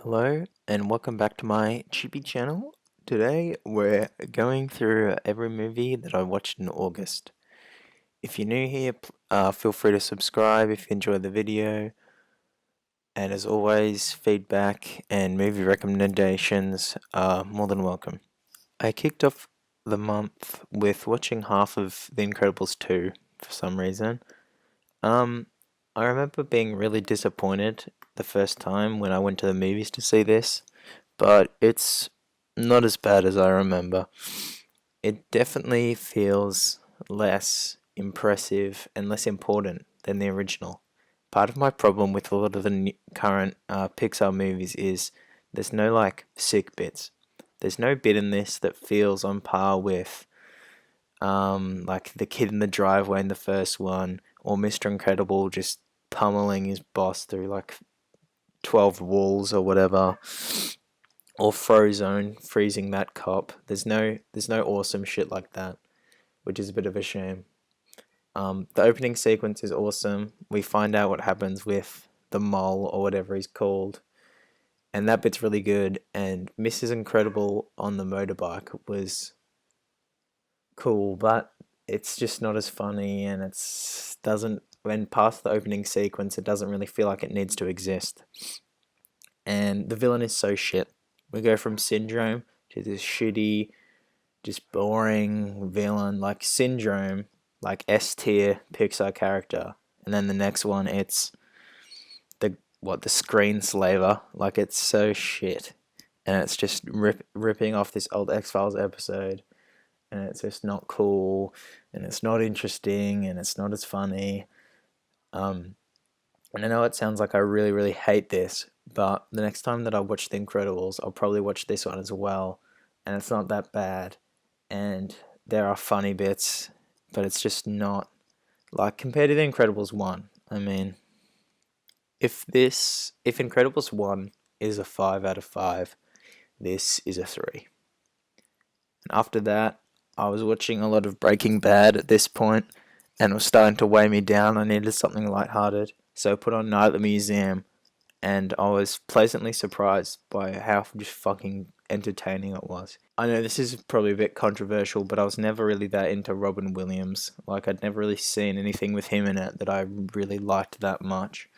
Hello and welcome back to my Chippy channel. Today we're going through every movie that I watched in August. If you're new here, feel free to subscribe if you enjoy the video. And as always, feedback and movie recommendations are more than welcome. I kicked off the month with watching half of The Incredibles 2 for some reason. I remember being really disappointed the first time when I went to the movies to see this, but it's not as bad as I remember. It definitely feels less impressive and less important than the original. Part of my problem with a lot of the current Pixar movies is there's no sick bits. There's no bit in this that feels on par with like the kid in the driveway in the first one, or Mr. Incredible just pummeling his boss through like 12 walls or whatever, or Frozone freezing that cop. There's no awesome shit like that, which is a bit of a shame. The opening sequence is awesome. We find out what happens with the mole or whatever he's called, and that bit's really good. And Mrs. Incredible on the motorbike was cool, but it's just not as funny, and it's doesn't when past the opening sequence, it doesn't really feel like it needs to exist. And the villain is so shit. We go from Syndrome to this shitty, just boring villain like Syndrome, like S tier Pixar character, and then the next one it's the Screenslaver, like it's so shit, and it's just ripping off this old X-Files episode, and it's just not cool, and it's not interesting, and it's not as funny. And I know it sounds like I really, really hate this, but the next time that I watch The Incredibles, I'll probably watch this one as well, and it's not that bad, and there are funny bits, but it's just not, like, compared to The Incredibles 1, I mean, if Incredibles 1 is a 5 out of 5, this is a 3. And after that, I was watching a lot of Breaking Bad at this point, and it was starting to weigh me down. I needed something lighthearted, so I put on Night at the Museum, and I was pleasantly surprised by how just fucking entertaining it was. I know this is probably a bit controversial, but I was never really that into Robin Williams. Like, I'd never really seen anything with him in it that I really liked that much.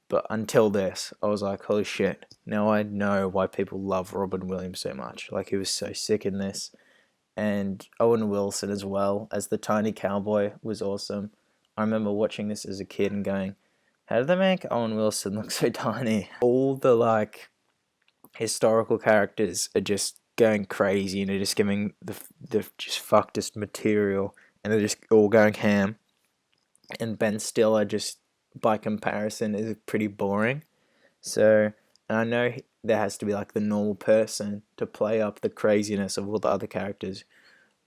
But until this, I was like, holy shit, now I know why people love Robin Williams so much. Like, he was so sick in this. And Owen Wilson as well, as the tiny cowboy, was awesome. I remember watching this as a kid and going, how did they make Owen Wilson look so tiny? All the, like, historical characters are just going crazy, and they're just giving the just fuckedest material, and they're just all going ham. And Ben Stiller, just by comparison, is pretty boring. So, and I know there has to be like the normal person to play up the craziness of all the other characters,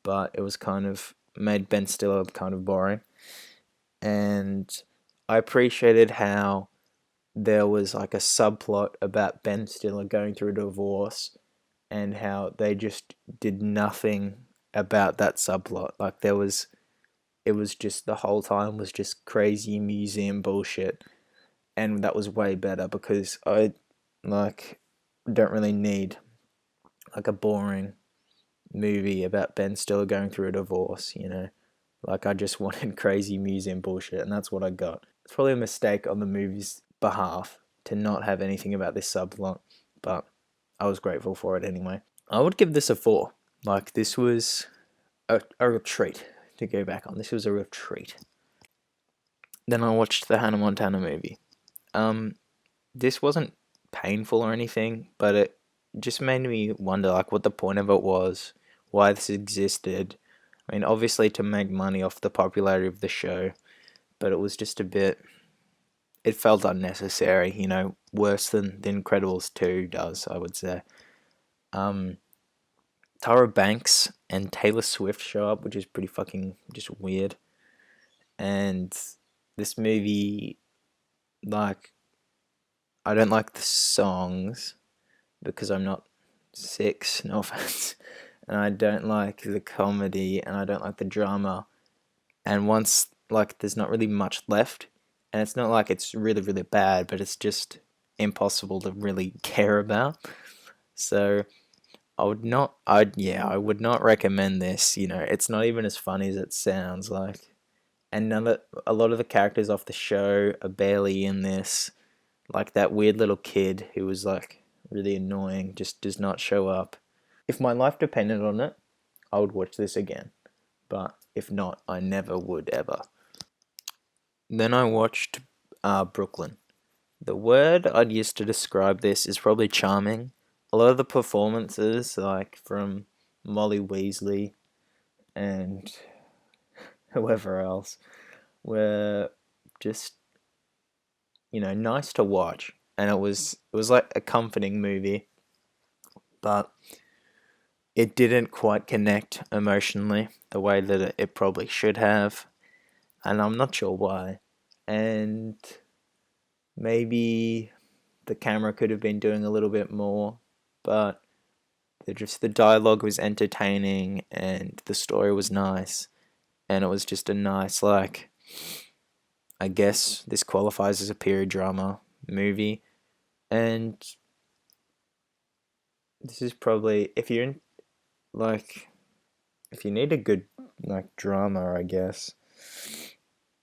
but it was kind of made Ben Stiller kind of boring. And I appreciated how there was like a subplot about Ben Stiller going through a divorce, and how they just did nothing about that subplot. Like, it was just the whole time was just crazy museum bullshit, and that was way better because I like don't really need like a boring movie about Ben Stiller going through a divorce, you know. Like, I just wanted crazy museum bullshit, and that's what I got. It's probably a mistake on the movie's behalf to not have anything about this subplot, but I was grateful for it anyway. I would give this a 4. Like, this was a real treat to go back on. This was a real treat. Then I watched the Hannah Montana movie. This wasn't painful or anything, but it just made me wonder like what the point of it was, why this existed. I mean, obviously to make money off the popularity of the show, but it was just a bit. It felt unnecessary, you know, worse than The Incredibles 2 does, I would say. Tyra Banks and Taylor Swift show up, which is pretty fucking just weird. And this movie, like, I don't like the songs because I'm not 6, no offense. And I don't like the comedy, and I don't like the drama. And once, like, there's not really much left, and it's not like it's really, really bad, but it's just, impossible to really care about. So I would not recommend this. You know, it's not even as funny as it sounds like. And a lot of the characters off the show are barely in this. Like that weird little kid who was like really annoying just does not show up. If my life depended on it, I would watch this again. But if not, I never would ever. Then I watched Brooklyn. The word I'd use to describe this is probably charming. A lot of the performances, like from Molly Weasley and whoever else, were just, you know, nice to watch. And it was like a comforting movie, but it didn't quite connect emotionally the way that it probably should have, and I'm not sure why. And maybe the camera could have been doing a little bit more, but the dialogue was entertaining and the story was nice, and it was just a nice, like, I guess this qualifies as a period drama movie. And this is probably, if you're in, like, if you need a good, like, drama, I guess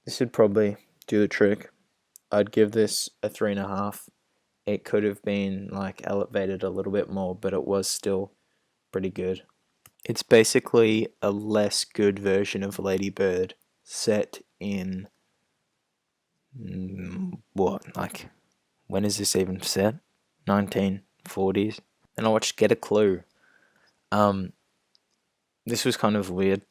this would probably do the trick. I'd give this a 3.5. It could have been like elevated a little bit more, but it was still pretty good. It's basically a less good version of Lady Bird set in what, like, when is this even set? 1940s. And I watched Get a Clue. Um, this was kind of weird.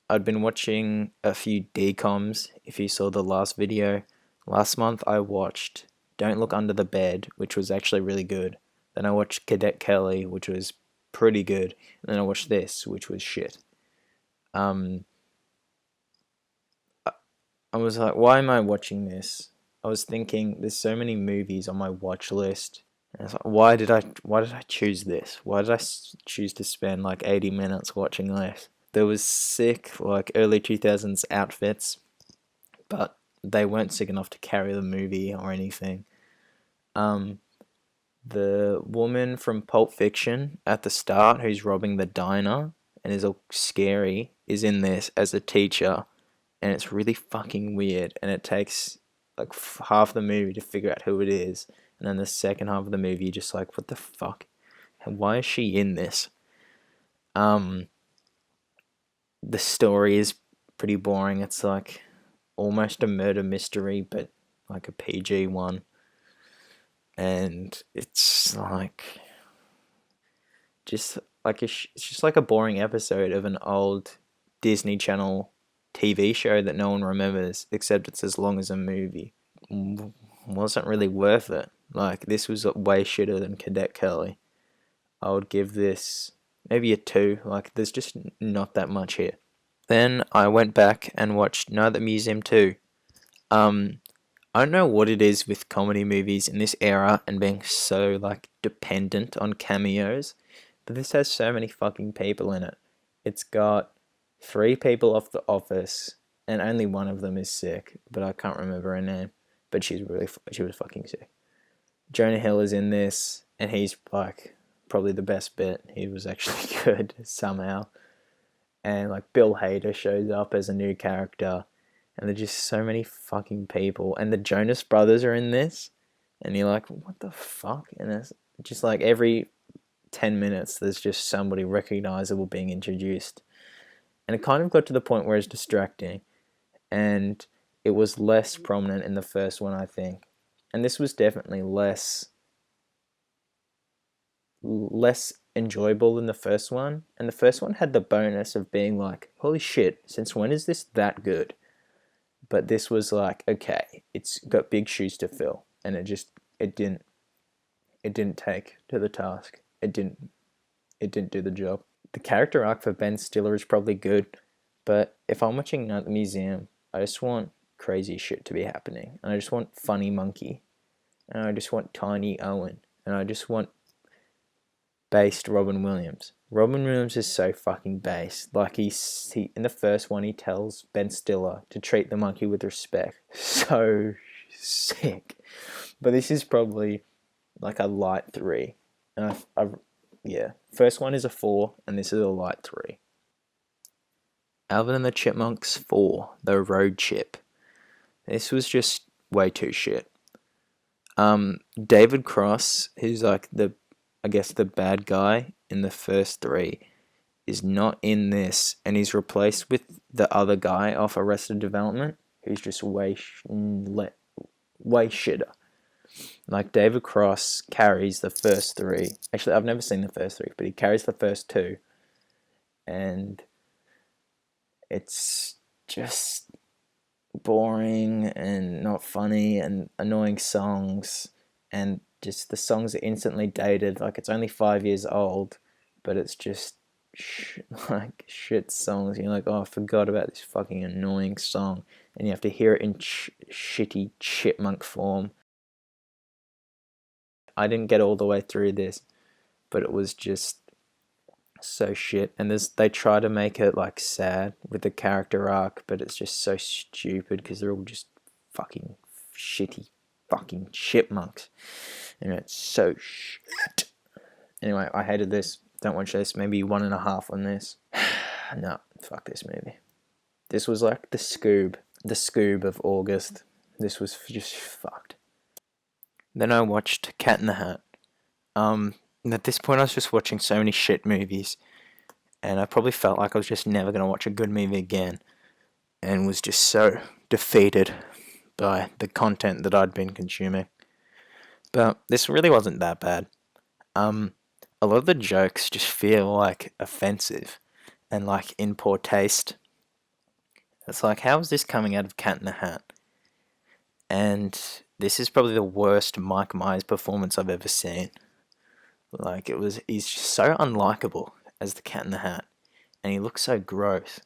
I'd been watching a few DCOMs. If you saw the last video, last month I watched Don't Look Under the Bed, which was actually really good. Then I watched Cadet Kelly, which was pretty good. And then I watched this, which was shit. Um, I was like, why am I watching this? I was thinking, there's so many movies on my watch list. And I was like, why did I choose this? Why did I choose to spend like 80 minutes watching this? There was sick, like, early 2000s outfits, but they weren't sick enough to carry the movie or anything. The woman from Pulp Fiction at the start, who's robbing the diner and is all scary, is in this as a teacher, and it's really fucking weird. And it takes like half the movie to figure out who it is, and then the second half of the movie, you're just like, what the fuck? And why is she in this? The story is pretty boring. It's like almost a murder mystery, but like a PG one. And it's like just like it's just like a boring episode of an old Disney Channel TV show that no one remembers, except it's as long as a movie. Wasn't really worth it. Like, this was way shitter than Cadet Kelly. I would give this maybe a 2. Like, there's just not that much here. Then I went back and watched Night at the Museum 2. I don't know what it is with comedy movies in this era and being so, like, dependent on cameos, but this has so many fucking people in it. It's got 3 people off The Office, and only one of them is sick, but I can't remember her name. But she was fucking sick. Jonah Hill is in this, and he's like probably the best bit. He was actually good somehow. And like Bill Hader shows up as a new character, and there's just so many fucking people. And the Jonas Brothers are in this, and you're like, what the fuck? And it's just like every 10 minutes, there's just somebody recognizable being introduced. And it kind of got to the point where it's distracting, and it was less prominent in the first one, I think. And this was definitely less enjoyable than the first one. And the first one had the bonus of being like, holy shit, since when is this that good? But this was like, okay, it's got big shoes to fill, and it didn't take to the task. It didn't do the job. The character arc for Ben Stiller is probably good, but if I'm watching Night at the Museum, I just want crazy shit to be happening, and I just want Funny Monkey, and I just want Tiny Owen, and I just want based Robin Williams. Robin Williams is so fucking based. Like, he in the first one, he tells Ben Stiller to treat the monkey with respect. So sick. But this is probably like a light 3. And yeah, first one is a 4, and this is a light 3. Alvin and the Chipmunks 4, The Road Chip. This was just way too shit. David Cross, who's like I guess the bad guy in the first 3, is not in this, and he's replaced with the other guy off Arrested Development, who's just way shitter. Like, David Cross carries the first 3. Actually, I've never seen the first 3, but he carries the first 2, and it's just boring and not funny and annoying songs, and just the songs are instantly dated. Like, it's only 5 years old, but it's just like shit songs. You're like, oh, I forgot about this fucking annoying song, and you have to hear it in shitty chipmunk form. I didn't get all the way through this, but it was just so shit. And they try to make it like sad with the character arc, but it's just so stupid because they're all just fucking shitty fucking chipmunks, and it's so shit. Anyway, I hated this. Don't watch this. Maybe 1.5 on this. No, fuck this movie. This was like the Scoob of August. This was just fucked. Then I watched Cat in the Hat. At this point I was just watching so many shit movies, and I probably felt like I was just never going to watch a good movie again, and was just so defeated by the content that I'd been consuming. But this really wasn't that bad. A lot of the jokes just feel like offensive and like in poor taste. It's like, how is this coming out of Cat in the Hat? And this is probably the worst Mike Myers performance I've ever seen. Like, he's just so unlikable as the Cat in the Hat, and he looks so gross,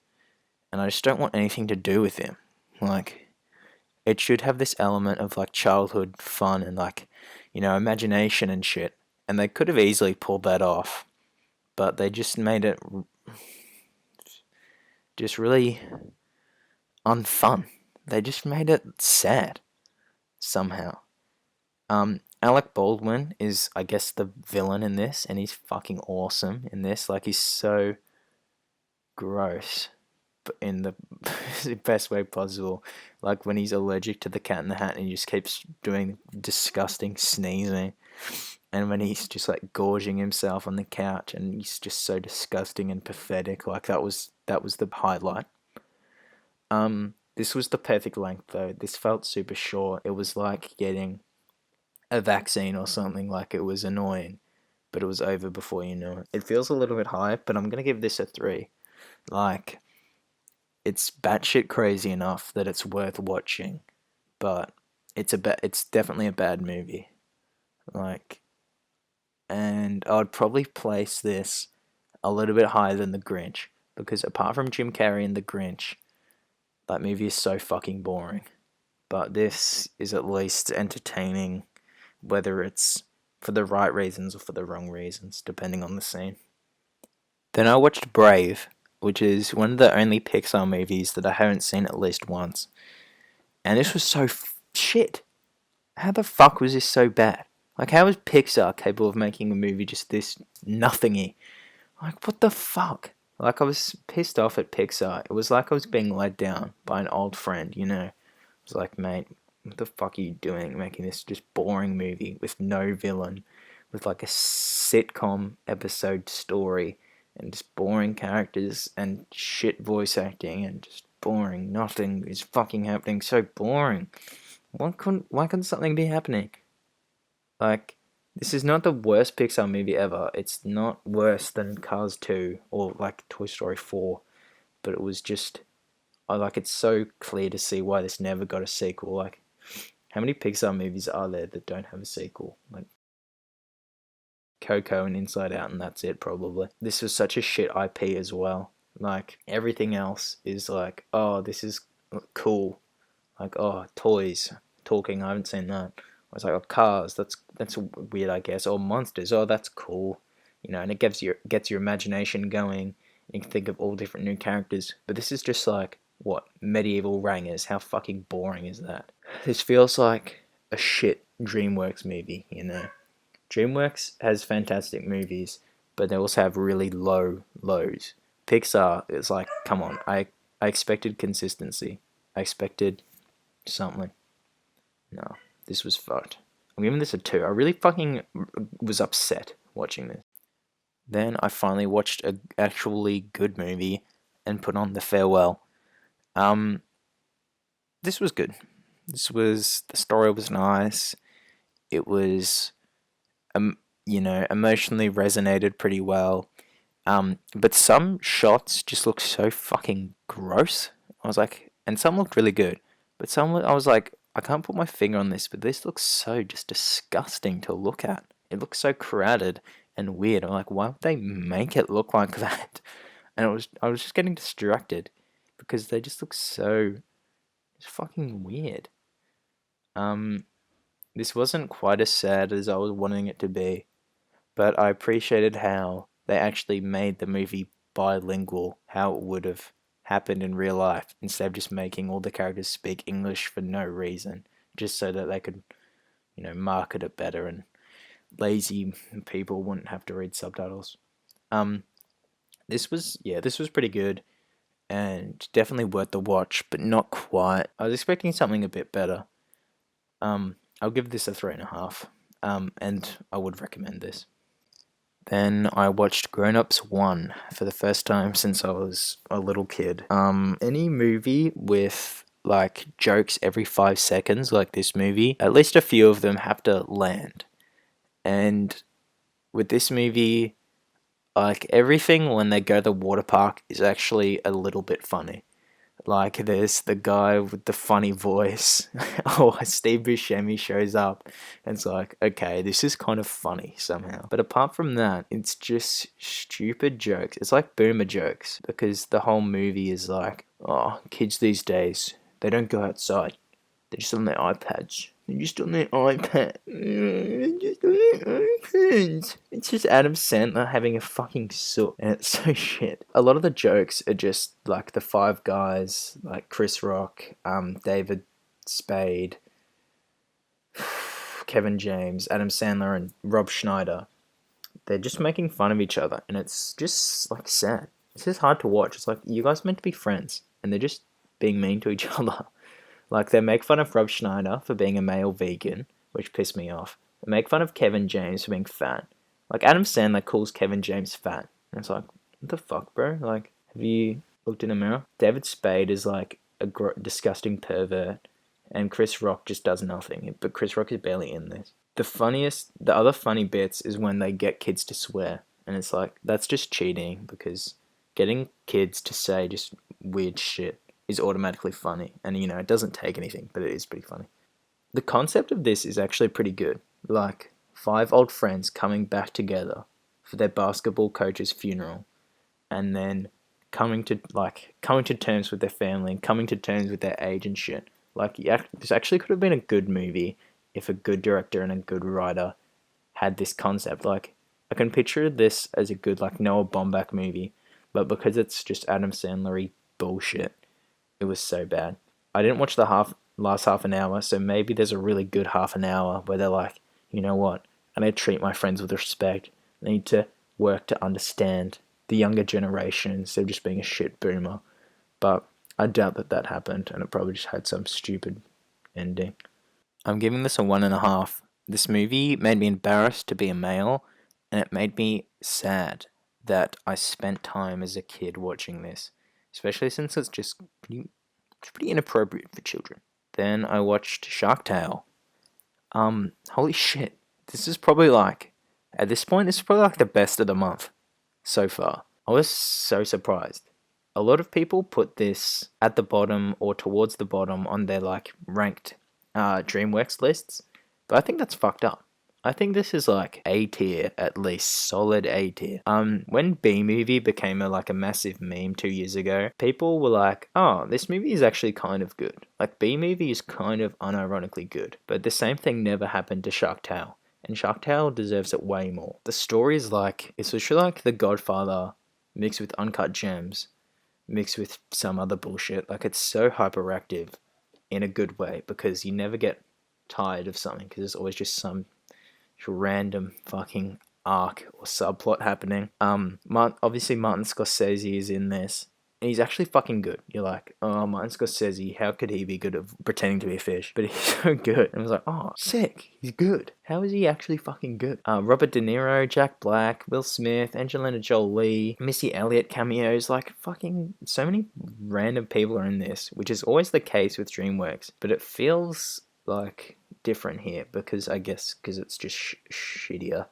and I just don't want anything to do with him. Like, it should have this element of like childhood fun and like, imagination and shit, and they could have easily pulled that off, but they just made it just really unfun. They just made it sad somehow. Alec Baldwin is, I guess, the villain in this, and he's fucking awesome in this. Like, he's so gross, but in the best way possible. Like, when he's allergic to the Cat in the Hat and he just keeps doing disgusting sneezing, and when he's just like gorging himself on the couch, and he's just so disgusting and pathetic. Like, that was the highlight. This was the perfect length though. This felt super short. It was like getting a vaccine or something. Like, it was annoying, but it was over before you knew it. It feels a little bit high, but I'm gonna give this a 3. Like, it's batshit crazy enough that it's worth watching, but it's definitely a bad movie. Like, and I'd probably place this a little bit higher than The Grinch, because apart from Jim Carrey and The Grinch, that movie is so fucking boring. But this is at least entertaining, whether it's for the right reasons or for the wrong reasons, depending on the scene. Then I watched Brave, which is one of the only Pixar movies that I haven't seen at least once. And this was so shit. How the fuck was this so bad? Like, how is Pixar capable of making a movie just this nothingy? Like, what the fuck? Like, I was pissed off at Pixar. It was like I was being led down by an old friend, It was like, mate, what the fuck are you doing making this just boring movie with no villain, with like a sitcom episode story, and just boring characters and shit voice acting and just boring. Nothing is fucking happening. So boring. Why couldn't something be happening? Like, this is not the worst Pixar movie ever. It's not worse than Cars 2 or like Toy Story 4, but it was just, it's so clear to see why this never got a sequel. Like, how many Pixar movies are there that don't have a sequel? Like, Coco and Inside Out, and that's it, probably. This was such a shit IP as well. Like, everything else is like, oh, this is cool. Like, oh, toys, talking, I haven't seen that. I was like, oh, Cars, that's weird, I guess. Or Monsters, oh, that's cool. And it gets your imagination going. You can think of all different new characters. But this is just like, what, Medieval Rangers? How fucking boring is that? This feels like a shit DreamWorks movie, DreamWorks has fantastic movies, but they also have really low lows. Pixar is like, come on, I expected consistency. I expected something. No, this was fucked. I'm giving this a 2. I really fucking was upset watching this. Then I finally watched a actually good movie and put on The Farewell. Um, this was good. The story was nice. It was, emotionally resonated pretty well. But some shots just looked so fucking gross. I was like, and some looked really good, but I was like, I can't put my finger on this, but this looks so just disgusting to look at. It looks so crowded and weird. I'm like, why would they make it look like that? And I was just getting distracted because they just look so fucking weird. Um, this wasn't quite as sad as I was wanting it to be, but I appreciated how they actually made the movie bilingual, how it would have happened in real life, instead of just making all the characters speak English for no reason, just so that they could, market it better and lazy people wouldn't have to read subtitles. Um, this was pretty good and definitely worth the watch, but not quite. I was expecting something a bit better. I'll give this a 3.5. And I would recommend this. Then I watched Grown Ups 1 for the first time since I was a little kid. Any movie with like jokes every 5 seconds, like this movie, at least a few of them have to land. And with this movie, like everything when they go to the water park is actually a little bit funny. Like there's the guy with the funny voice, or Steve Buscemi shows up, and it's like, okay, this is kind of funny somehow. But apart from that, it's just stupid jokes. It's like boomer jokes because the whole movie is like, oh, kids these days, they don't go outside. They're just on their iPads. They're just on their iPad. They're just on their iPads. It's just Adam Sandler having a fucking soot, and it's so shit. A lot of the jokes are just like the five guys, like Chris Rock, David Spade, Kevin James, Adam Sandler, and Rob Schneider. They're just making fun of each other, and it's just like sad. It's just hard to watch. It's like you guys are meant to be friends, and they're just being mean to each other. Like, they make fun of Rob Schneider for being a male vegan, which pissed me off. They make fun of Kevin James for being fat. Like, Adam Sandler calls Kevin James fat. And it's like, what the fuck, bro? Like, have you looked in a mirror? David Spade is like a disgusting pervert, and Chris Rock just does nothing. But Chris Rock is barely in this. The other funny bits is when they get kids to swear. And it's like, that's just cheating, because getting kids to say just weird shit is automatically funny, and it doesn't take anything, but it is pretty funny. The concept of this is actually pretty good. Like 5 old friends coming back together for their basketball coach's funeral, and then coming to terms with their family and coming to terms with their age and shit. Like, this actually could have been a good movie if a good director and a good writer had this concept. Like, I can picture this as a good like Noah Baumbach movie, but because it's just Adam Sandler-y bullshit, it was so bad. I didn't watch the last half an hour, so maybe there's a really good half an hour where they're like, you know what? I need to treat my friends with respect. I need to work to understand the younger generation instead of just being a shit boomer. But I doubt that happened, and it probably just had some stupid ending. I'm giving this a 1.5. This movie made me embarrassed to be a male, and it made me sad that I spent time as a kid watching this, especially since it's pretty inappropriate for children. Then I watched Shark Tale. Holy shit, this is probably like, at this point, this is probably like the best of the month so far. I was so surprised. A lot of people put this at the bottom or towards the bottom on their like ranked DreamWorks lists, but I think that's fucked up. I think this is like A tier at least, solid A tier. When B movie became a massive meme 2 years ago, people were like, "Oh, this movie is actually kind of good." Like B movie is kind of unironically good, but the same thing never happened to Shark Tale, and Shark Tale deserves it way more. The story is it's literally like The Godfather mixed with Uncut Gems, mixed with some other bullshit. Like, it's so hyperactive in a good way because you never get tired of something because there's always just some random fucking arc or subplot happening. Obviously Martin Scorsese is in this, and he's actually fucking good. You're like, oh, Martin Scorsese, how could he be good at pretending to be a fish? But he's so good. And I was like, oh, sick, he's good. How is he actually fucking good? Robert De Niro, Jack Black, Will Smith, Angelina Jolie, Missy Elliott cameos, like fucking so many random people are in this, which is always the case with DreamWorks, but it feels like different here because I guess because it's just shittier.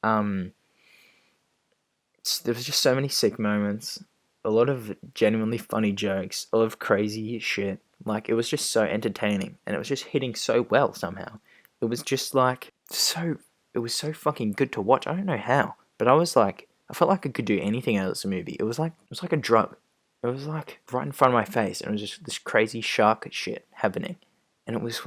There was just so many sick moments, a lot of genuinely funny jokes, a lot of crazy shit. Like it was just so entertaining, and it was just hitting so well somehow. It was just like so. It was so fucking good to watch. I don't know how, but I was like, I felt like I could do anything out of this movie. It was like a drug. It was like right in front of my face, and it was just this crazy shark shit happening. And it was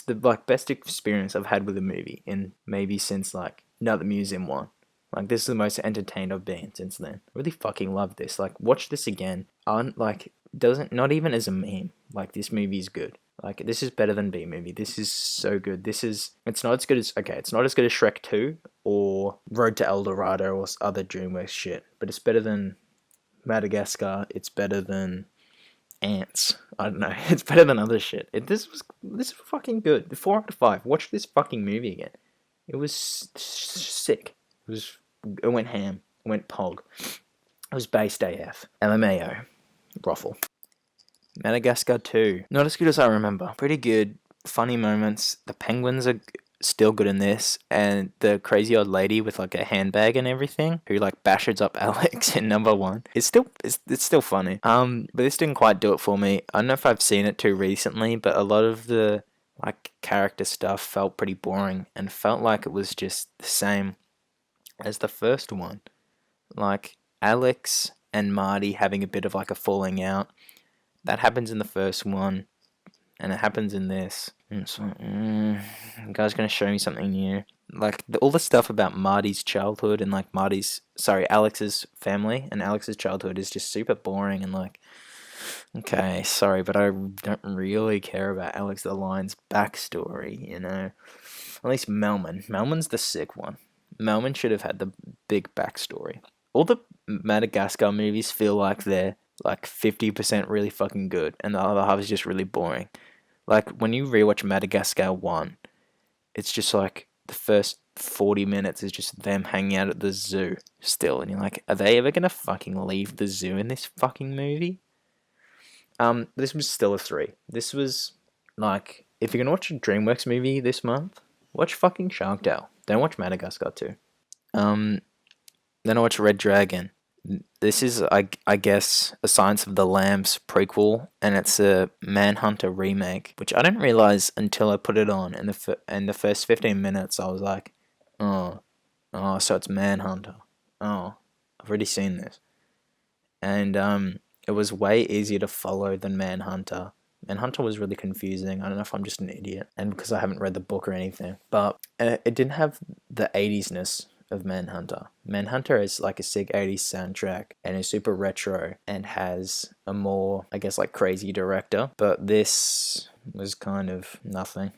the like best experience I've had with a movie in maybe since like Another Museum one. Like this is the most entertained I've been since then. I really fucking love this. Like watch this again. Doesn't not even as a meme. Like this movie is good. Like this is better than B movie. This is so good. It's not as good as it's not as good as Shrek 2 or Road to El Dorado or other DreamWorks shit, but it's better than Madagascar. It's better than Ants. I don't know. It's better than other shit. This is fucking good. 4 out of 5. Watch this fucking movie again. It was sick. It went ham. It went pog. It was based AF. LMAO. Ruffle. Madagascar 2. Not as good as I remember. Pretty good. Funny moments. The penguins are still good in this, and the crazy old lady with like a handbag and everything who like bashes up Alex in number 1. It's still funny. But this didn't quite do it for me. I don't know if I've seen it too recently, but a lot of the like character stuff felt pretty boring and felt like it was just the same as the first one. Like Alex and Marty having a bit of like a falling out. That happens in the first one, and it happens in this. And it's like, the guy's gonna show me something new. Like all the stuff about Marty's childhood and like Alex's family and Alex's childhood is just super boring and like, okay, sorry, but I don't really care about Alex the Lion's backstory, you know. At least Melman. Melman's the sick one. Melman should have had the big backstory. All the Madagascar movies feel like they're like 50% really fucking good, and the other half is just really boring. Like when you rewatch Madagascar 1, it's just like the first 40 minutes is just them hanging out at the zoo still, and you're like, are they ever gonna fucking leave the zoo in this fucking movie? This was still a 3. This was like, if you're gonna watch a DreamWorks movie this month, watch fucking Shark Tale. Don't watch Madagascar 2. Then I watched Red Dragon. This is, I guess, a Silence of the Lambs prequel, and it's a Manhunter remake, which I didn't realize until I put it on. In the first 15 minutes, I was like, oh, so it's Manhunter. Oh, I've already seen this. And it was way easier to follow than Manhunter. Manhunter was really confusing. I don't know if I'm just an idiot, and because I haven't read the book or anything. But it didn't have the 80s-ness of Manhunter. Manhunter is like a sick 80s soundtrack and is super retro and has a more, I guess, like crazy director. But this was kind of nothing.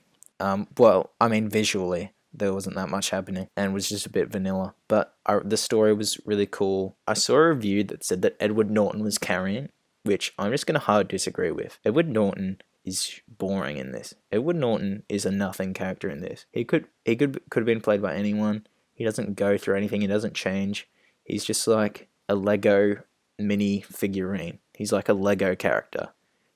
Well, I mean, visually, there wasn't that much happening and was just a bit vanilla. But the story was really cool. I saw a review that said that Edward Norton was carrying, which I'm just going to hard disagree with. Edward Norton is boring in this. Edward Norton is a nothing character in this. He could have been played by anyone. He doesn't go through anything. He doesn't change. He's just like a Lego mini figurine. He's like a Lego character.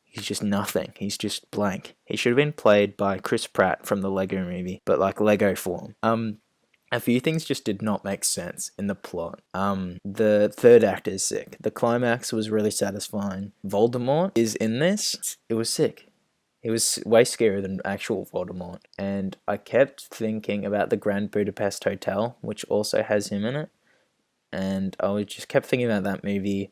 He's just nothing. He's just blank. He should have been played by Chris Pratt from the Lego movie, but like Lego form. A few things just did not make sense in the plot. The third act is sick. The climax was really satisfying. Voldemort is in this. It was sick. It was way scarier than actual Voldemort. And I kept thinking about the Grand Budapest Hotel, which also has him in it. And I just kept thinking about that movie.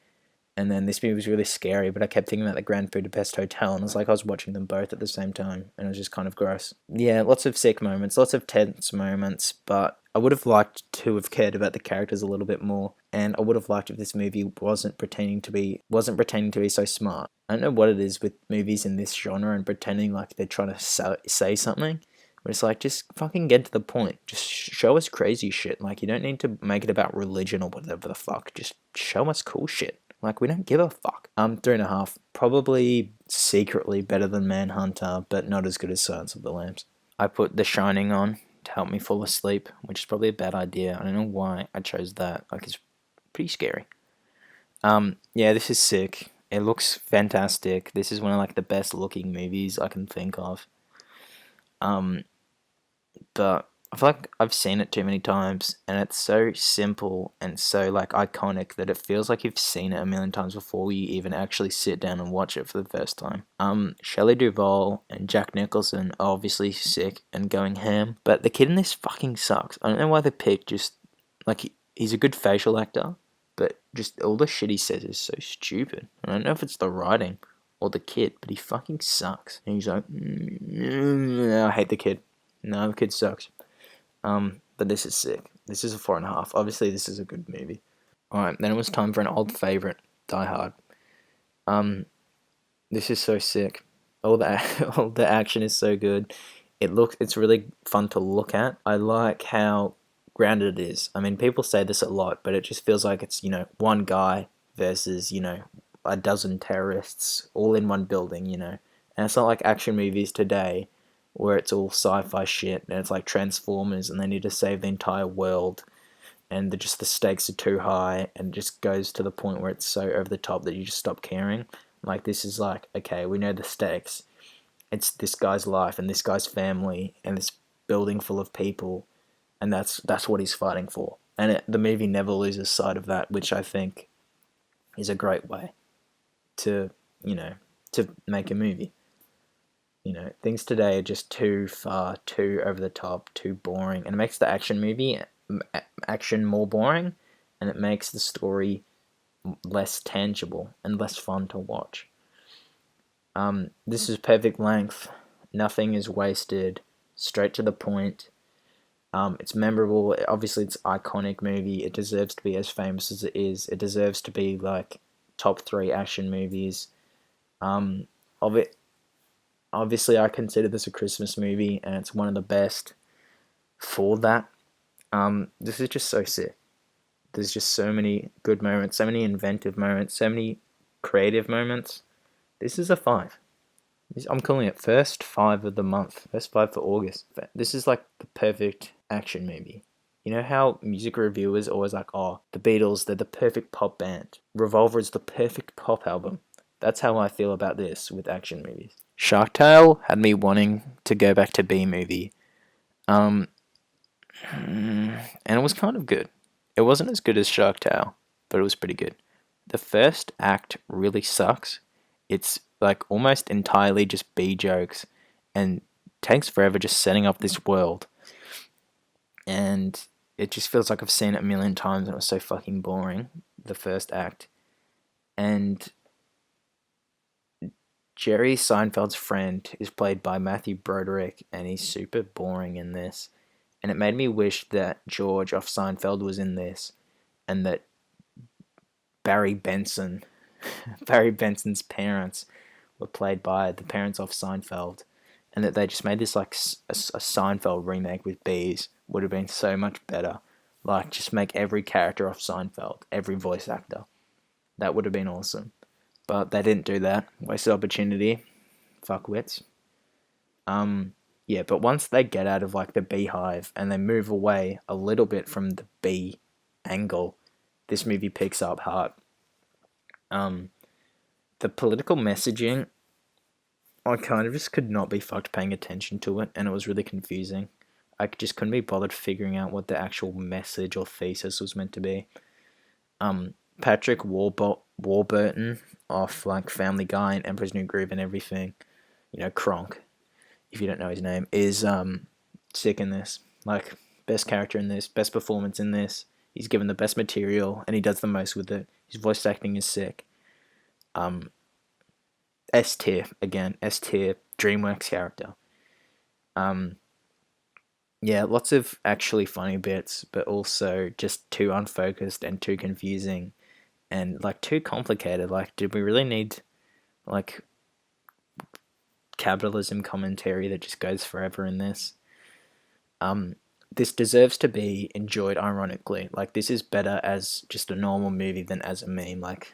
And then this movie was really scary, but I kept thinking about the Grand Budapest Hotel. And it was like I was watching them both at the same time. And it was just kind of gross. Yeah, lots of sick moments, lots of tense moments. But I would have liked to have cared about the characters a little bit more. And I would have liked if this movie wasn't pretending to be so smart. I don't know what it is with movies in this genre and pretending like they're trying to say something, But it's like, just fucking get to the point. Just show us crazy shit. Like, you don't need to make it about religion or whatever the fuck. Just show us cool shit. Like, we don't give a fuck. 3.5. Probably secretly better than Manhunter, but not as good as Silence of the Lambs. I put The Shining on to help me fall asleep, which is probably a bad idea. I don't know why I chose that. Like, it's pretty scary. Yeah, this is sick. It looks fantastic. This is one of like the best looking movies I can think of. Um, but I feel like I've seen it too many times, and it's so simple and so like iconic that it feels like you've seen it a million times before you even actually sit down and watch it for the first time. Shelley Duvall and Jack Nicholson are obviously sick and going ham, but the kid in this fucking sucks. I don't know why they picked just like he's a good facial actor, but just all the shit he says is so stupid. I don't know if it's the writing or the kid, but he fucking sucks. And he's like, I hate the kid. No, the kid sucks. But this is sick. This is a 4.5. Obviously, this is a good movie. Alright, then it was time for an old favorite, Die Hard. This is so sick. All the action is so good. It's really fun to look at. I like how grounded it is. I mean, people say this a lot, but it just feels like it's, one guy versus, a dozen terrorists all in one building, And it's not like action movies today where it's all sci-fi shit and it's like Transformers and they need to save the entire world and the stakes are too high and it just goes to the point where it's so over the top that you just stop caring. Like, this is like, okay, we know the stakes. It's this guy's life and this guy's family and this building full of people, and that's what he's fighting for. And the movie never loses sight of that, which I think is a great way to make a movie. Things today are just too far, too over the top, too boring, and it makes the action more boring, and it makes the story less tangible and less fun to watch. This is perfect length. Nothing is wasted. Straight to the point. It's memorable. Obviously, it's an iconic movie. It deserves to be as famous as it is. It deserves to be like top 3 action movies. Of it, obviously, I consider this a Christmas movie, and it's one of the best for that. This is just so sick. There's just so many good moments, so many inventive moments, so many creative moments. This is a 5. I'm calling it first 5 of the month, first 5 for August. This is like the perfect action movie. You know how music reviewers always like, oh, the Beatles, they're the perfect pop band. Revolver is the perfect pop album. That's how I feel about this with action movies. Shark Tale had me wanting to go back to B-movie. And it was kind of good. It wasn't as good as Shark Tale, but it was pretty good. The first act really sucks. It's like almost entirely just B jokes and takes forever just setting up this world. And it just feels like I've seen it a million times and it was so fucking boring, the first act. And Jerry Seinfeld's friend is played by Matthew Broderick, and he's super boring in this. And it made me wish that George off Seinfeld was in this, and that Barry Benson's parents were played by the parents off Seinfeld, and that they just made this like a Seinfeld remake with bees. Would have been so much better. Like, just make every character off Seinfeld, every voice actor. That would have been awesome. But they didn't do that. Wasted opportunity. Fuckwits. Yeah, but once they get out of like the beehive and they move away a little bit from the bee angle, this movie picks up hard. The political messaging, I kind of just could not be fucked paying attention to it, and it was really confusing. I just couldn't be bothered figuring out what the actual message or thesis was meant to be. Patrick Warburton off like Family Guy and Emperor's New Groove and everything, Kronk, if you don't know his name, is sick in this. Like, best character in this, best performance in this. He's given the best material and he does the most with it. His voice acting is sick. S tier again, S tier DreamWorks character. Yeah, lots of actually funny bits, but also just too unfocused and too confusing and like too complicated. Like, did we really need like capitalism commentary that just goes forever in this? This deserves to be enjoyed ironically. Like, this is better as just a normal movie than as a meme. Like,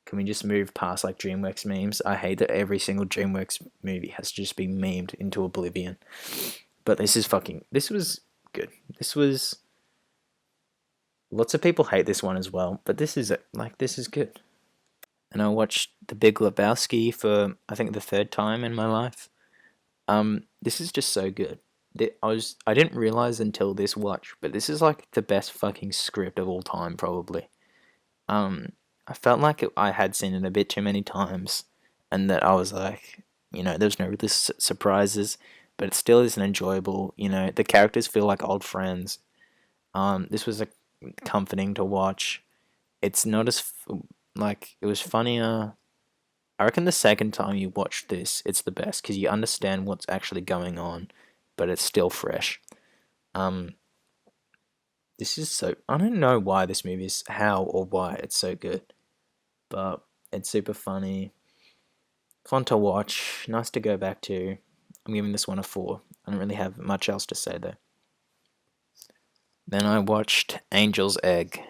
can we just move past like DreamWorks memes? I hate that every single DreamWorks movie has to just be memed into oblivion. But this was good. This was, lots of people hate this one as well, but this is good. And I watched The Big Lebowski for I think the third time in my life. This is just so good. I didn't realize until this watch, but this is like the best fucking script of all time, probably. Um, I felt like I had seen it a bit too many times, and that I was like, there's no really surprises, but it still isn't enjoyable. The characters feel like old friends. This was comforting to watch. It's not as like, it was funnier. I reckon the second time you watch this, it's the best because you understand what's actually going on, but it's still fresh. Um, this is so, I don't know why this movie is, how or why it's so good, but it's super funny, fun to watch, nice to go back to. I'm giving this one a 4. I don't really have much else to say though. Then I watched Angel's Egg,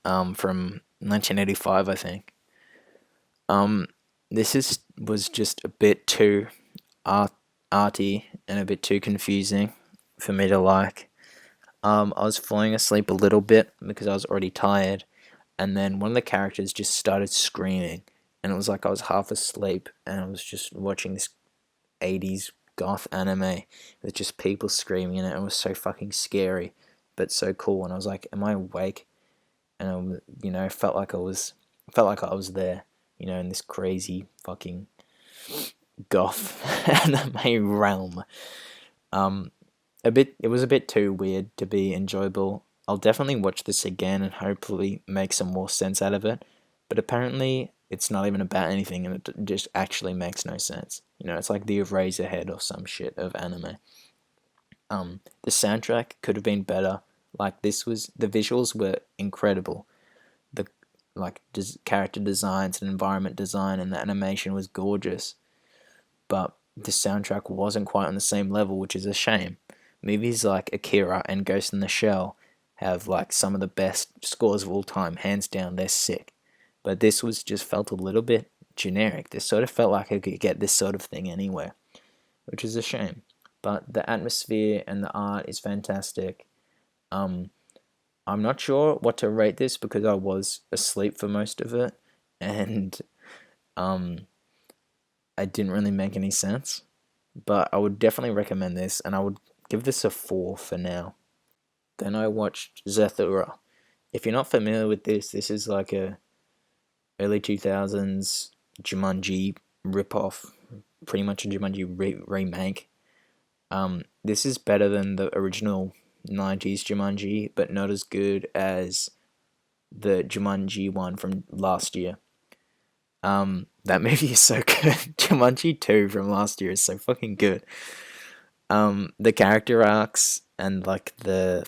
from 1985, I think. Um, was just a bit too arty and a bit too confusing for me to like. I was falling asleep a little bit because I was already tired, and then one of the characters just started screaming, and it was like I was half asleep, and I was just watching this 80s goth anime with just people screaming in it. It was so fucking scary, but so cool. And I was like, "Am I awake?" And felt like I was there, in this crazy fucking goth anime realm. Um, it was a bit too weird to be enjoyable. I'll definitely watch this again and hopefully make some more sense out of it. But apparently, it's not even about anything, and it just actually makes no sense. It's like the Eraserhead or some shit of anime. The soundtrack could have been better. Like, the visuals were incredible. The character designs and environment design and the animation was gorgeous, but the soundtrack wasn't quite on the same level, which is a shame. Movies like Akira and Ghost in the Shell have like some of the best scores of all time, hands down. They're sick, but this was just felt a little bit generic. This sort of felt like I could get this sort of thing anywhere, which is a shame. But the atmosphere and the art is fantastic. Um, I'm not sure what to rate this because I was asleep for most of it, and um, I didn't really make any sense. But I would definitely recommend this, and I would give this a 4 for now. Then I watched Zathura. If you're not familiar with this is like a early 2000s Jumanji ripoff, pretty much a Jumanji remake. This is better than the original 90s Jumanji, but not as good as the Jumanji one from last year. That movie is so good. Jumanji 2 from last year is so fucking good. The character arcs and like the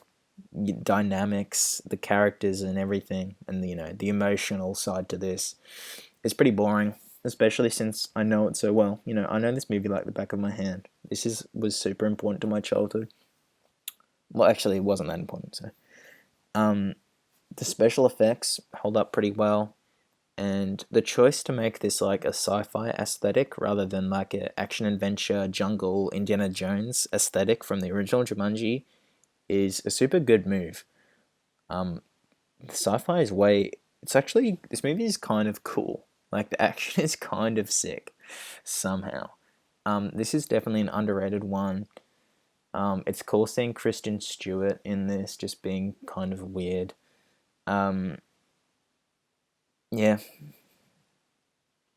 dynamics, the characters and everything, and the emotional side to this is pretty boring, especially since I know it so well. I know this movie like the back of my hand. Was super important to my childhood. Well, actually, it wasn't that important. So, the special effects hold up pretty well, and the choice to make this like a sci-fi aesthetic rather than like a action adventure jungle Indiana Jones aesthetic from the original Jumanji is a super good move. The sci-fi is way. It's actually, this movie is kind of cool. Like, the action is kind of sick somehow. This is definitely an underrated one. It's cool seeing Kristen Stewart in this, just being kind of weird. Yeah,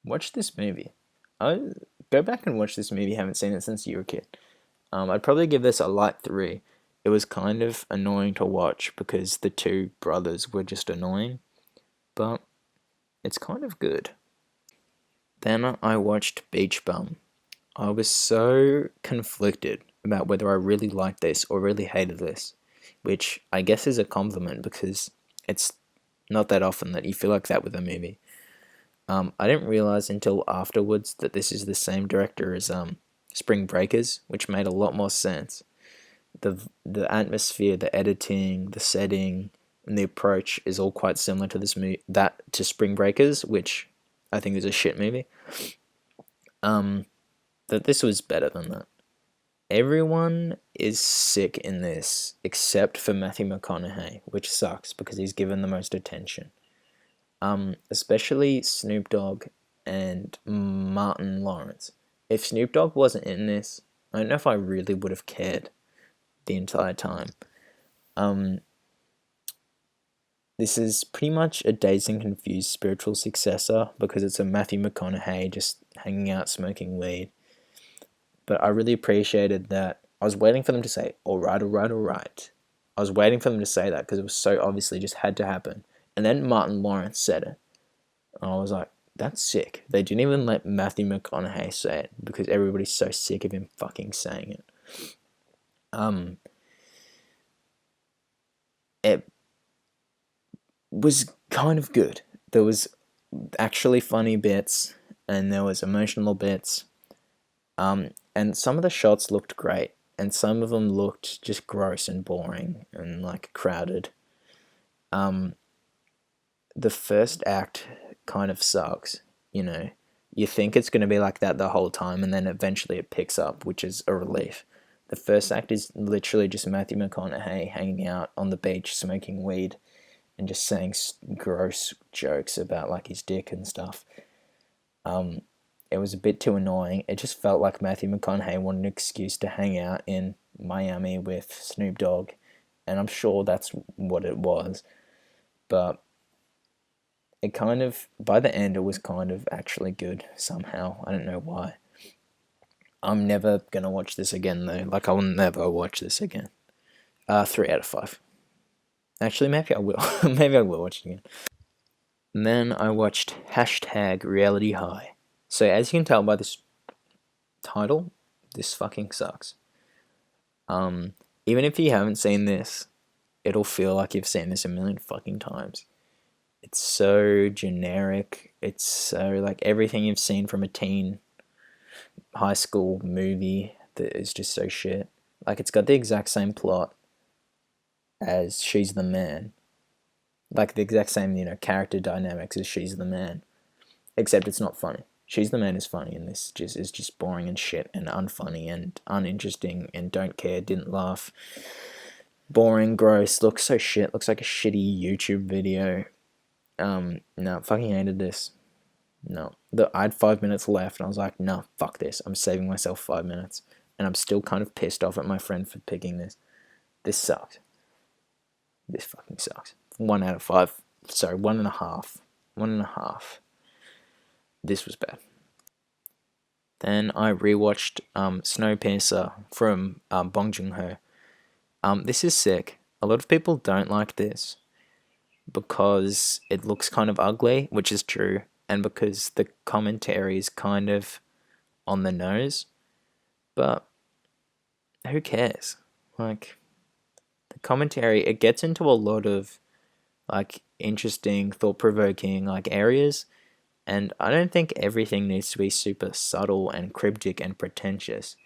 watch this movie. I Go back and watch this movie. Haven't seen it since you were a kid. I'd probably give this a light 3. It was kind of annoying to watch because the two brothers were just annoying, but it's kind of good. Then I watched Beach Bum. I was so conflicted about whether I really liked this or really hated this, which I guess is a compliment because it's not that often that you feel like that with a movie. I didn't realize until afterwards that this is the same director as Spring Breakers, which made a lot more sense. the atmosphere, the editing, the setting, and the approach is all quite similar to this movie, to Spring Breakers, which I think is a shit movie. That this was better than that. Everyone is sick in this except for Matthew McConaughey, which sucks because he's given the most attention. Especially Snoop Dogg and Martin Lawrence. If Snoop Dogg wasn't in this, I don't know if I really would have cared the entire time. This is pretty much a Dazed and Confused spiritual successor because it's a Matthew McConaughey just hanging out smoking weed. But I really appreciated that. I was waiting for them to say, all right, all right, all right. I was waiting for them to say that because it was so obviously just had to happen. And then Martin Lawrence said it. And I was like, that's sick. They didn't even let Matthew McConaughey say it because everybody's so sick of him fucking saying it. It was kind of good. There was actually funny bits and there was emotional bits. And some of the shots looked great, and some of them looked just gross and boring and like crowded. The first act kind of sucks, you know. You think it's going to be like that the whole time, and then eventually it picks up, which is a relief. The first act is literally just Matthew McConaughey hanging out on the beach smoking weed and just saying gross jokes about like his dick and stuff. It was a bit too annoying. It just felt like Matthew McConaughey wanted an excuse to hang out in Miami with Snoop Dogg, and I'm sure that's what it was. But it kind of, by the end, it was kind of actually good somehow. I don't know why. I'm never gonna watch this again though. Like I will never watch this again. 3 out of 5. Actually, maybe I will. Maybe I will watch it again. And then I watched #RealityHigh. So as you can tell by this title, this fucking sucks. Even if you haven't seen this, it'll feel like you've seen this a million fucking times. It's so generic. It's so like everything you've seen from a teen high school movie that is just so shit. Like it's got the exact same plot as She's the Man. Like the exact same, character dynamics as She's the Man. Except it's not funny. She's the Man is funny, and this is just boring and shit and unfunny and uninteresting and don't care, didn't laugh. Boring, gross, looks so shit, looks like a shitty YouTube video. No, fucking hated this. No. I had 5 minutes left and I was like, no, fuck this. I'm saving myself 5 minutes. And I'm still kind of pissed off at my friend for picking this. This sucks. This fucking sucks. 1 out of 5. Sorry, 1.5. 1.5. This was bad. Then I rewatched Snowpiercer from Bong Joon-ho. This is sick. A lot of people don't like this because it looks kind of ugly, which is true, and because the commentary is kind of on the nose. But who cares? Like, the commentary, it gets into a lot of like interesting, thought-provoking like areas, and I don't think everything needs to be super subtle and cryptic and pretentious.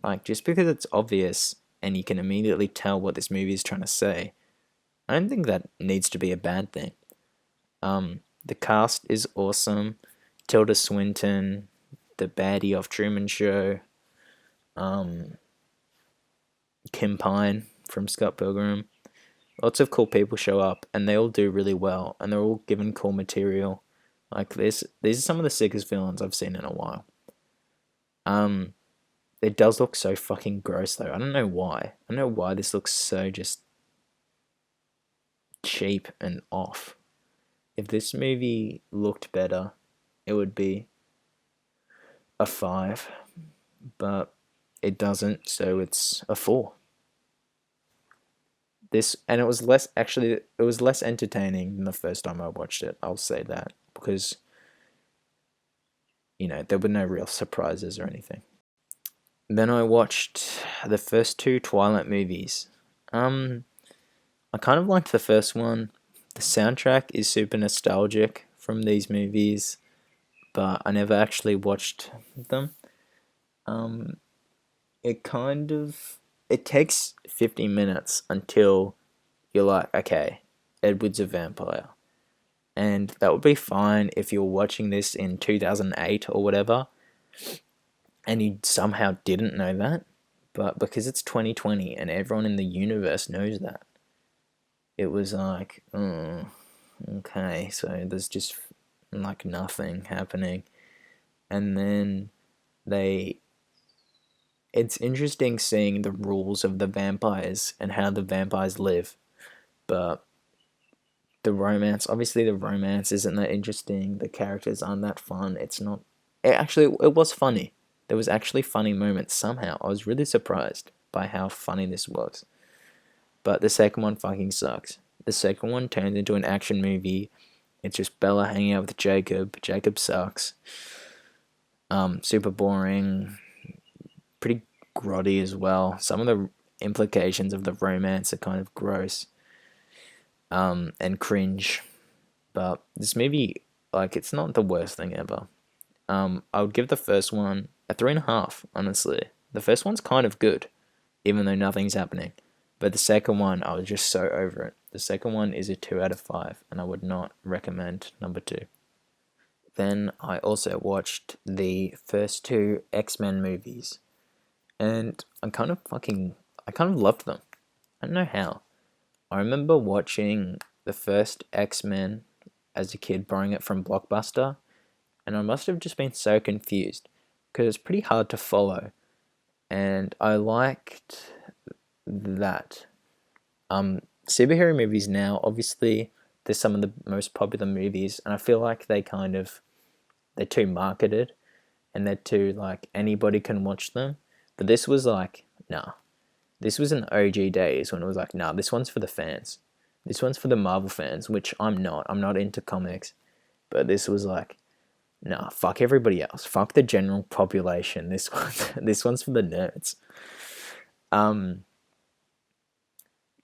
Like, just because it's obvious and you can immediately tell what this movie is trying to say, I don't think that needs to be a bad thing. The cast is awesome. Tilda Swinton, the baddie of Truman Show, Kim Pine from Scott Pilgrim. Lots of cool people show up, and they all do really well, and they're all given cool material. Like this, these are some of the sickest villains I've seen in a while. It does look so fucking gross though. I don't know why. I don't know why this looks so just cheap and off. If this movie looked better, it would be a 5, but it doesn't, so it's a 4. And it was less entertaining than the first time I watched it. I'll say that because there were no real surprises or anything. Then I watched the first 2 Twilight movies. I kind of liked the first one. The soundtrack is super nostalgic from these movies, but I never actually watched them. It kind of it takes 50 minutes until you're like, okay, Edward's a vampire. And that would be fine if you're watching this in 2008 or whatever, and you somehow didn't know that. But because it's 2020 and everyone in the universe knows that, it was like, oh, okay, so there's just like nothing happening. And then they. It's interesting seeing the rules of the vampires and how the vampires live, but the romance, obviously, the romance isn't that interesting. The characters aren't that fun. It's not. It was funny. There was actually funny moments somehow. I was really surprised by how funny this was. But the second one fucking sucks. The second one turns into an action movie. It's just Bella hanging out with Jacob. Jacob sucks. Super boring. Pretty grotty as well. Some of the implications of the romance are kind of gross. And cringe. But this movie, like, it's not the worst thing ever. I would give the first one a 3.5, honestly. The first one's kind of good, even though nothing's happening. But the second one, I was just so over it. The second one is a 2 out of 5, and I would not recommend number 2. Then I also watched the first 2 X-Men movies, and I kind of loved them. I don't know how. I remember watching the first X-Men as a kid, borrowing it from Blockbuster, and I must have just been so confused because it's pretty hard to follow, and I liked that. Superhero movies now, obviously, they're some of the most popular movies, and I feel like they're too marketed, and they're too like anybody can watch them. But this was like, nah, this was in OG days when it was like, nah, this one's for the fans. This one's for the Marvel fans, which I'm not. I'm not into comics, but this was like, nah, fuck everybody else. Fuck the general population. This one's for the nerds. Um,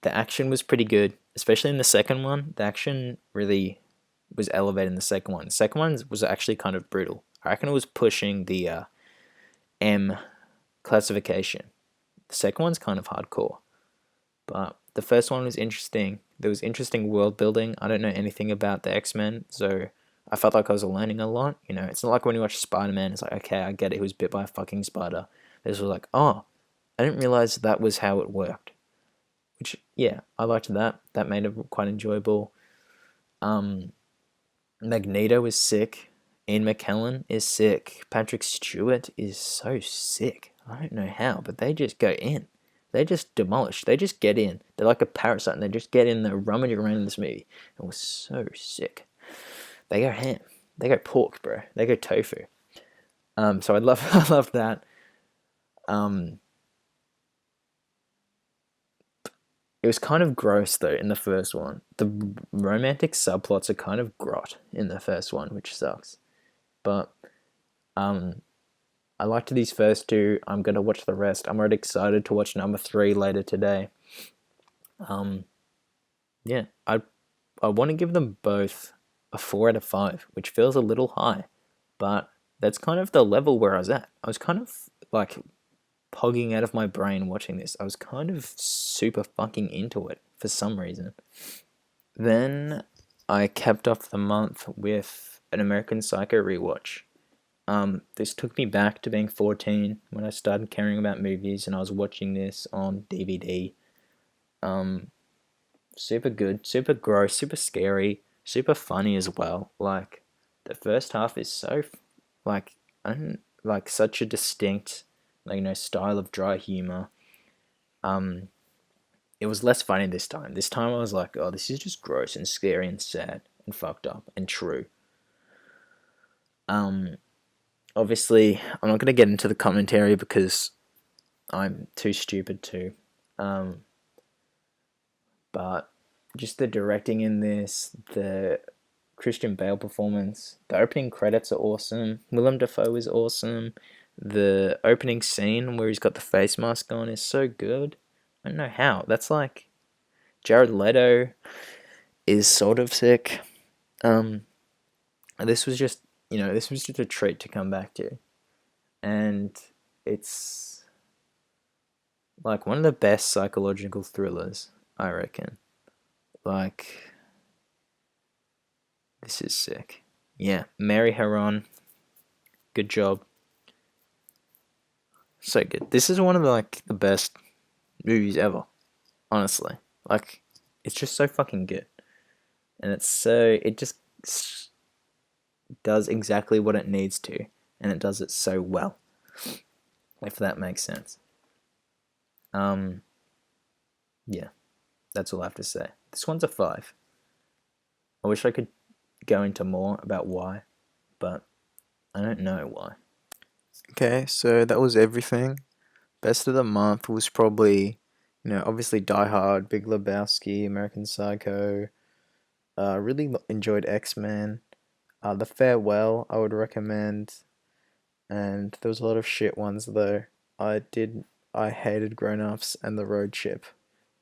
the action was pretty good, especially in the second one. The action really was elevated in the second one. The second one was actually kind of brutal. I reckon it was pushing the M classification. The second one's kind of hardcore, but the first one was interesting. There was interesting world building. I don't know anything about the X-Men, so I felt like I was learning a lot. You know, it's not like when you watch Spider-Man, it's like, okay, I get it, he was bit by a fucking spider. This was like, oh, I didn't realize that was how it worked. Which, yeah, I liked that. That made it quite enjoyable. Magneto is sick. Ian McKellen is sick. Patrick Stewart is so sick. I don't know how, but they just go in. They just demolish. They just get in. They're like a parasite, and they just get in. They're rummaging around in this movie. It was so sick. They go ham. They go pork, bro. They go tofu. So I love, I love that. It was kind of gross though in the first one. The romantic subplots are kind of grot in the first one, which sucks. But um, I liked these first 2. I'm gonna watch the rest. I'm already excited to watch number 3 later today. Um, yeah, I want to give them both a 4 out of 5, which feels a little high, but that's kind of the level where I was at. I was kind of like pogging out of my brain watching this. I was kind of super fucking into it for some reason. Then I capped off the month with an American Psycho rewatch. This took me back to being 14 when I started caring about movies and I was watching this on DVD. Super good, super gross, super scary, super funny as well. Like the first half is so like like such a distinct style of dry humor. Um, it was less funny this time. This time I was like, oh, this is just gross and scary and sad and fucked up and true. Um, Obviously, I'm not gonna get into the commentary because I'm too stupid to. Um, but just the directing in this, the Christian Bale performance, the opening credits are awesome. Willem Dafoe is awesome. The opening scene where he's got the face mask on is so good. I don't know how. That's like Jared Leto is sort of sick. Um, this was just this was just a treat to come back to, and it's Like one of the best psychological thrillers, I reckon. Like, this is sick. Yeah, Mary Harron, good job. So good. This is one of the best movies ever, honestly. Like, it's just so fucking good. And it just does exactly what it needs to, and it does it so well, if that makes sense. Um, yeah, that's all I have to say. This one's a 5. I wish I could go into more about why, but I don't know why. Okay, so that was everything. Best of the month was probably, obviously Die Hard, Big Lebowski, American Psycho. Really enjoyed X-Men. The Farewell, I would recommend. And there was a lot of shit ones though. I hated Grown Ups and The Road Trip.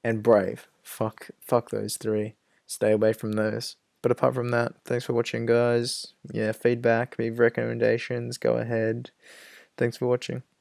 And Brave. Fuck those three. Stay away from those. But apart from that, thanks for watching, guys. Yeah, feedback, leave recommendations, go ahead. Thanks for watching.